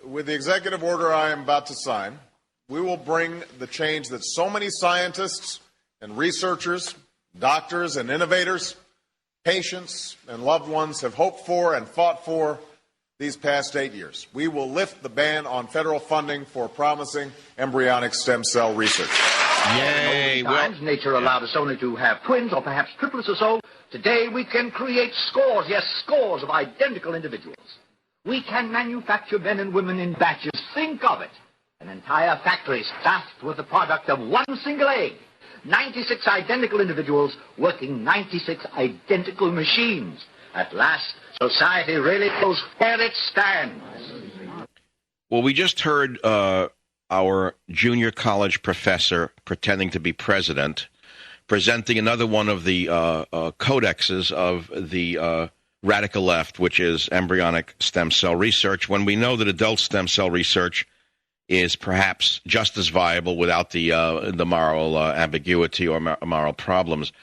With the executive order I am about to sign, we will bring the change that so many scientists and researchers, doctors and innovators, patients and loved ones have hoped for and fought for these past 8 years. We will lift the ban on federal funding for promising embryonic stem cell research. Yay! Times, nature allowed us only to have twins or perhaps triplets or so. Today we can create scores, yes, scores of identical individuals. We can manufacture men and women in batches. Think of it. An entire factory staffed with the product of one single egg. 96 identical individuals working 96 identical machines. At last, society really knows where it stands. Well, we just heard our junior college professor pretending to be president, presenting another one of the codexes of the radical left, which is embryonic stem cell research, when we know that adult stem cell research is perhaps just as viable without the moral ambiguity or moral problems.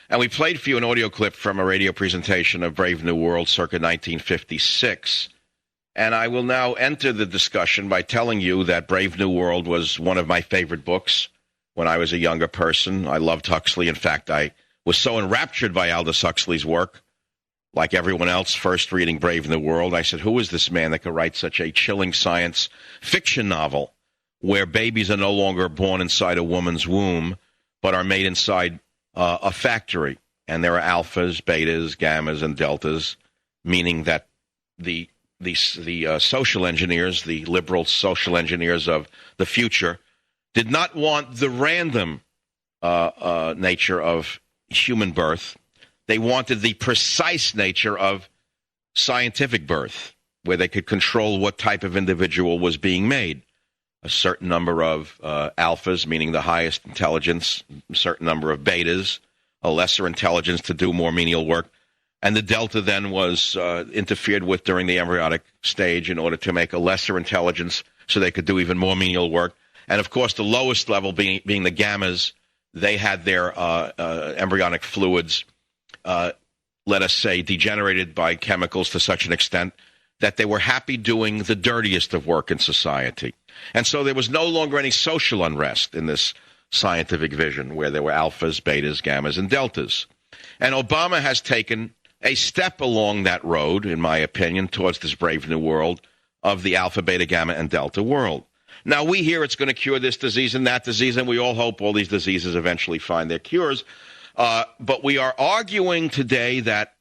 And we played for you an audio clip from a radio presentation of Brave New World circa 1956. And I will now enter the discussion by telling you that Brave New World was one of my favorite books when I was a younger person. I loved Huxley. In fact, I was so enraptured by Aldous Huxley's work, like everyone else, first reading Brave New World, I said, who is this man that could write such a chilling science fiction novel where babies are no longer born inside a woman's womb, but are made inside a factory? And there are alphas, betas, gammas, and deltas, meaning that the social engineers, the liberal social engineers of the future, did not want the random nature of human birth. They wanted the precise nature of scientific birth, where they could control what type of individual was being made. A certain number of alphas, meaning the highest intelligence, a certain number of betas, a lesser intelligence to do more menial work. And the delta then was interfered with during the embryonic stage in order to make a lesser intelligence so they could do even more menial work. And, of course, the lowest level being the gammas, they had their embryonic fluids, let us say, degenerated by chemicals to such an extent that they were happy doing the dirtiest of work in society. And so there was no longer any social unrest in this scientific vision where there were alphas, betas, gammas, and deltas. And Obama has taken a step along that road, in my opinion, towards this Brave New World of the alpha, beta, gamma, and delta world. Now, we hear it's going to cure this disease and that disease, and we all hope all these diseases eventually find their cures. But we are arguing today that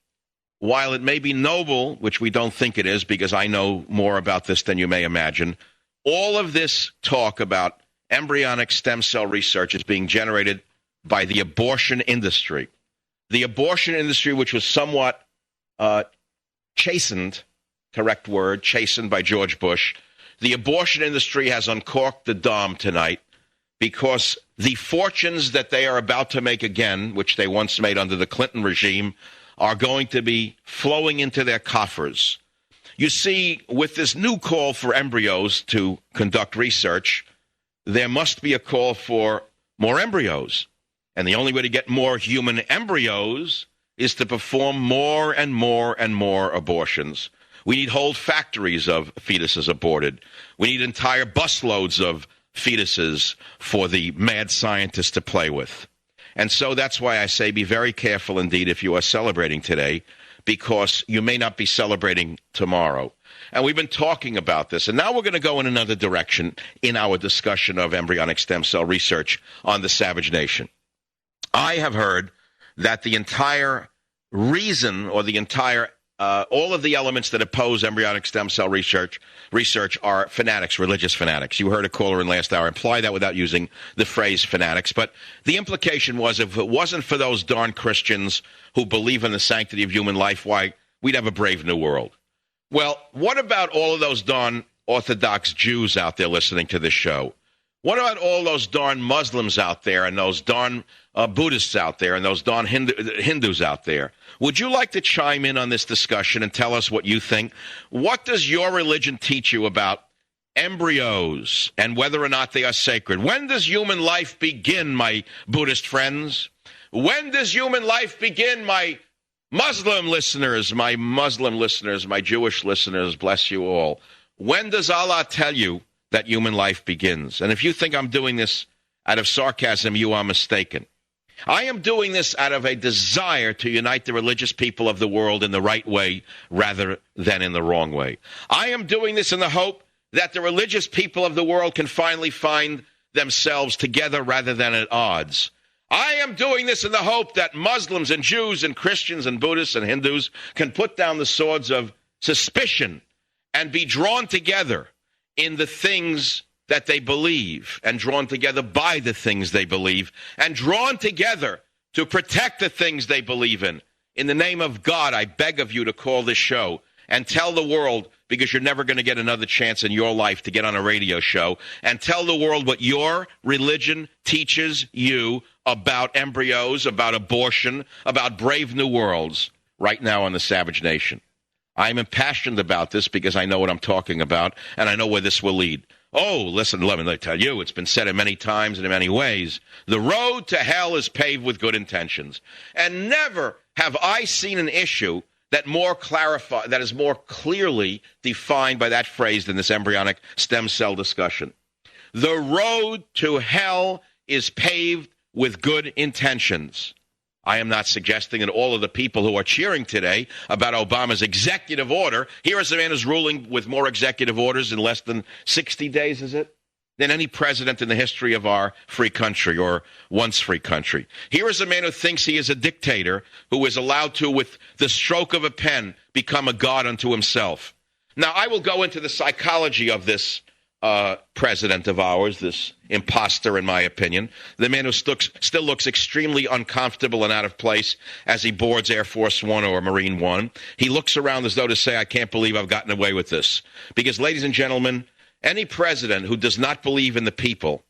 while it may be noble, which we don't think it is because I know more about this than you may imagine, all of this talk about embryonic stem cell research is being generated by the abortion industry. The abortion industry, which was somewhat chastened, correct word, chastened by George Bush. The abortion industry has uncorked the dam tonight because the fortunes that they are about to make again, which they once made under the Clinton regime, are going to be flowing into their coffers. You see, with this new call for embryos to conduct research, there must be a call for more embryos. And the only way to get more human embryos is to perform more and more and more abortions. We need whole factories of fetuses aborted. We need entire busloads of fetuses for the mad scientists to play with. And so that's why I say be very careful indeed if you are celebrating today, because you may not be celebrating tomorrow. And we've been talking about this. And now we're going to go in another direction in our discussion of embryonic stem cell research on the Savage Nation. I have heard that the entire reason or the entire all of the elements that oppose embryonic stem cell research are fanatics, religious fanatics. You heard a caller in last hour imply that without using the phrase fanatics. But the implication was if it wasn't for those darn Christians who believe in the sanctity of human life, why, we'd have a brave new world. Well, what about all of those darn Orthodox Jews out there listening to this show? What about all those darn Muslims out there and those darn Buddhists out there and those darn Hindus out there? Would you like to chime in on this discussion and tell us what you think? What does your religion teach you about embryos and whether or not they are sacred? When does human life begin, my Buddhist friends? When does human life begin, my Muslim listeners, my Jewish listeners, bless you all? when does Allah tell you that human life begins? And if you think I'm doing this out of sarcasm, you are mistaken. I am doing this out of a desire to unite the religious people of the world in the right way rather than in the wrong way. I am doing this in the hope that the religious people of the world can finally find themselves together rather than at odds. I am doing this in the hope that Muslims and Jews and Christians and Buddhists and Hindus can put down the swords of suspicion and be drawn together in the things that they believe, and drawn together by the things they believe, and drawn together to protect the things they believe in. In the name of God, I beg of you to call this show and tell the world, because you're never going to get another chance in your life to get on a radio show, and tell the world what your religion teaches you about embryos, about abortion, about brave new worlds right now on the Savage Nation. I'm impassioned about this because I know what I'm talking about, and I know where this will lead. Oh, listen, let me tell you, it's been said in many times and in many ways. The road to hell is paved with good intentions. And never have I seen an issue that is more clearly defined by that phrase than this embryonic stem cell discussion. The road to hell is paved with good intentions. I am not suggesting that all of the people who are cheering today about Obama's executive order, here is a man who's ruling with more executive orders in less than 60 days, is it, than any president in the history of our free country or once free country. Here is a man who thinks he is a dictator who is allowed to, with the stroke of a pen, become a god unto himself. Now, I will go into the psychology of this president of ours, this imposter, in my opinion, the man who still looks extremely uncomfortable and out of place as he boards Air Force One or Marine One. He looks around as though to say, I can't believe I've gotten away with this. Because, ladies and gentlemen, any president who does not believe in the people,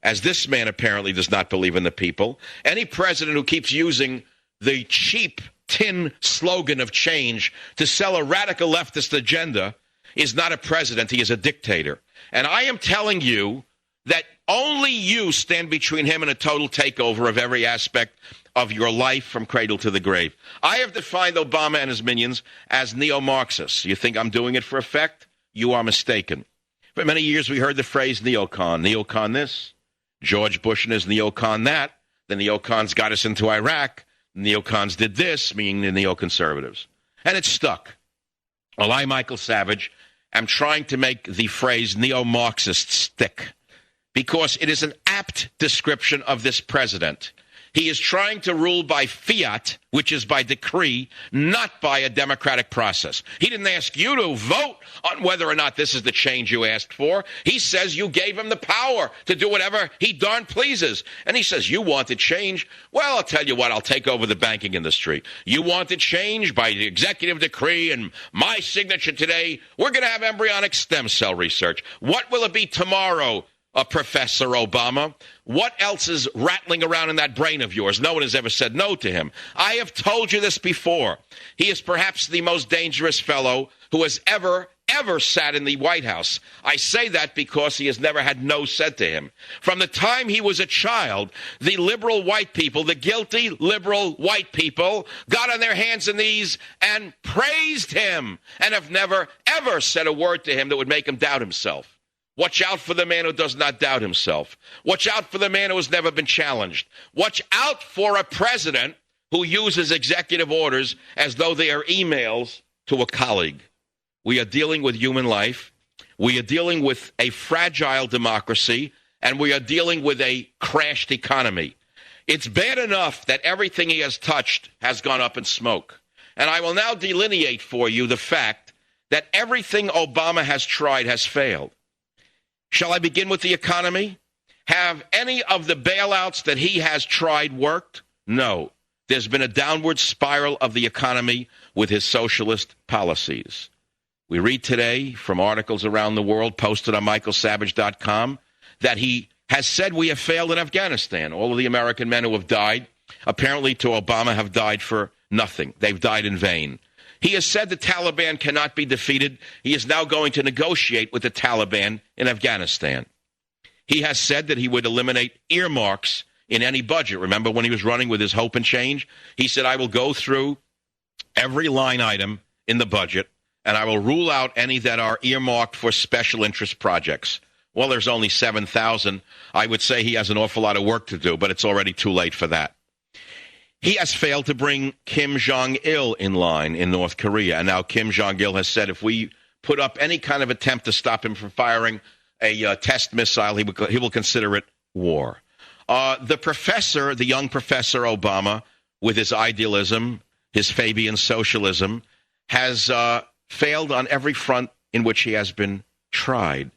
as this man apparently does not believe in the people, any president who keeps using the cheap tin slogan of change to sell a radical leftist agenda is not a president, he is a dictator. And I am telling you that only you stand between him and a total takeover of every aspect of your life from cradle to the grave. I have defined Obama and his minions as neo-Marxists. You think I'm doing it for effect? You are mistaken. For many years we heard the phrase neocon. Neocon this, George Bush and his neocon that. The neocons got us into Iraq. The neocons did this, meaning the neoconservatives. And it stuck. Well, I, Michael Savage, am trying to make the phrase neo-Marxist stick because it is an apt description of this president. He is trying to rule by fiat, which is by decree, not by a democratic process. He didn't ask you to vote on whether or not this is the change you asked for. He says you gave him the power to do whatever he darn pleases. And he says, you want to change? Well, I'll tell you what, I'll take over the banking industry. You want to change by the executive decree and my signature today? We're going to have embryonic stem cell research. What will it be tomorrow, Professor Obama? What else is rattling around in that brain of yours? No one has ever said no to him. I have told you this before. He is perhaps the most dangerous fellow who has ever sat in the White House. I say that because he has never had no said to him. From the time he was a child, the liberal white people, the guilty liberal white people, got on their hands and knees and praised him and have never, ever said a word to him that would make him doubt himself. Watch out for the man who does not doubt himself. Watch out for the man who has never been challenged. Watch out for a president who uses executive orders as though they are emails to a colleague. We are dealing with human life. We are dealing with a fragile democracy, and we are dealing with a crashed economy. It's bad enough that everything he has touched has gone up in smoke. And I will now delineate for you the fact that everything Obama has tried has failed. Shall I begin with the economy? Have any of the bailouts that he has tried worked? No. There's been a downward spiral of the economy with his socialist policies. We read today from articles around the world posted on michaelsavage.com that he has said we have failed in Afghanistan. All of the American men who have died, apparently to Obama, have died for nothing. They've died in vain. He has said the Taliban cannot be defeated. He is now going to negotiate with the Taliban in Afghanistan. He has said that he would eliminate earmarks in any budget. Remember when he was running with his hope and change? He said, I will go through every line item in the budget, and I will rule out any that are earmarked for special interest projects. Well, there's only 7,000. I would say he has an awful lot of work to do, but it's already too late for that. He has failed to bring Kim Jong-il in line in North Korea, and now Kim Jong-il has said if we put up any kind of attempt to stop him from firing a test missile, he will consider it war. The young Professor Obama, with his idealism, his Fabian socialism, has failed on every front in which he has been tried.